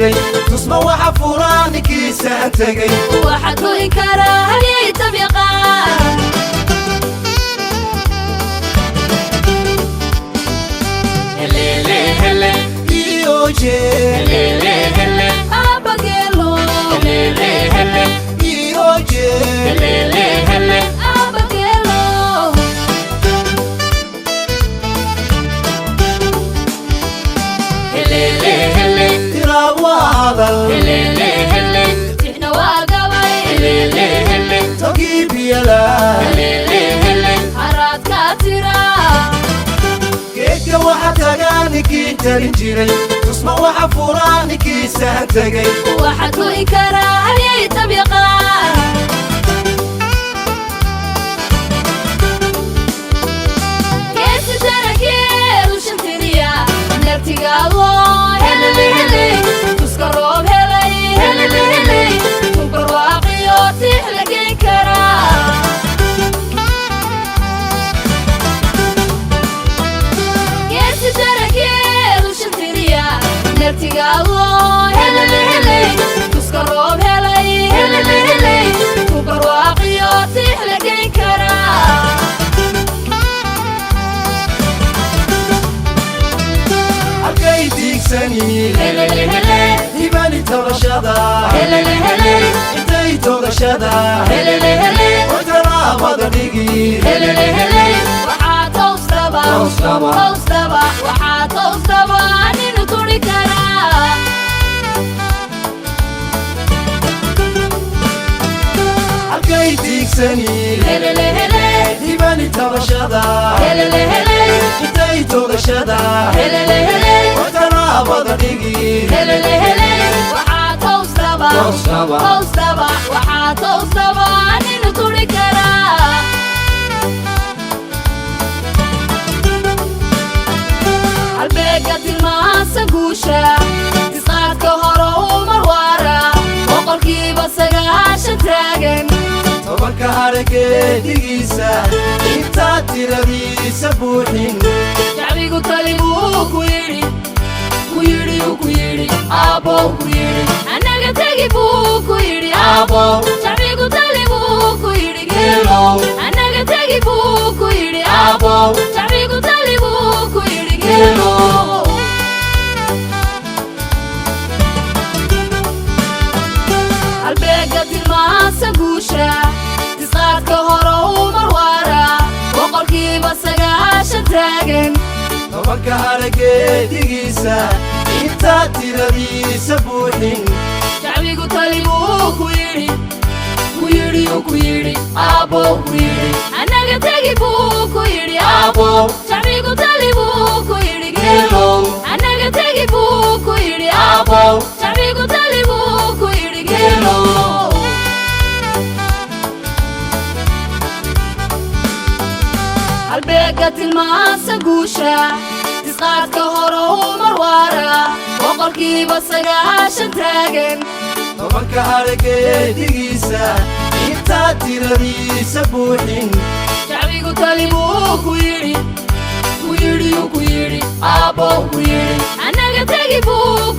jiray tusma waxa furaankiisa tagay waxa ku inkara haliyay tabiqaan helele hele iyoje helele hele abagelo helele hele iyoje helele hele abagelo helele hele tirawada helele hele tixna waa gabay helele hele togibiyala helele hele haradka tira geedka waxa tagaanikii talin jiray tusma waxa furaankiisa tagay waxa ku inkara haliyay tabiqaan geesi tarakeedu shantiriya nertigaado helele hele tuska roob helay helele hele tubarwaaqiyo tix la geen karaa geesi tarakeedu shantiriya nertigaado helele hele tuska roob helay helele hele tubarwaaqiyo tix la geen karaa halkay diigsani helele hele hibani togashada helele hele intay togashada helele hele wataraabada dhigi helele hele waxaa toosdaba Toosdaba. toosdaba waxaa toosdaba ninu turi karaa halkay diigsani helele hele hibani togashada helele hele intay togashada helele hele wataraabada dhigi helele hele waxaa toosdaba Toosdaba. toosdaba waxaa toosdaba ninu turi karaa halbeega tilmaansa guusha tisqaadka hore umar waara boqolkiiba 9 taagan tobanka harageedigiisa intaa tiradiisa buuxin shacbigu tali buu ku yidhi ku yidhi aabbo ku yidhi annaga tegi buu ku yidhi aabbo shacbigu tali buu ku yidhi geelow annaga tegi buu ku yidhi aabbo shacbigu tali buu ku yidhi geelow halbeega tilmaansa guusha tisqaadka hore umar waara boqolkiiba 9 taagan tobanka harageedigiisa intaa tiradiisa buuxin shacbigu tali buu ku yidhi ku yidhi aabbo ku yidhi annaga tegi buu ku yidhi aabbo shacbigu tali buu ku yidhi geelow annaga tegi buu ku yidhi aabbo shacbigu tali buu ku yidhi geelow halbeega tilmaansa guusha tisqaadka hore umar waara boqolkiiba 9 taagan tobanka harageedigiisa intaa tiradiisa buuxin shacbigu tali buu ku yidhi ku yidhi aabbo ku yidhi annaga tegi buu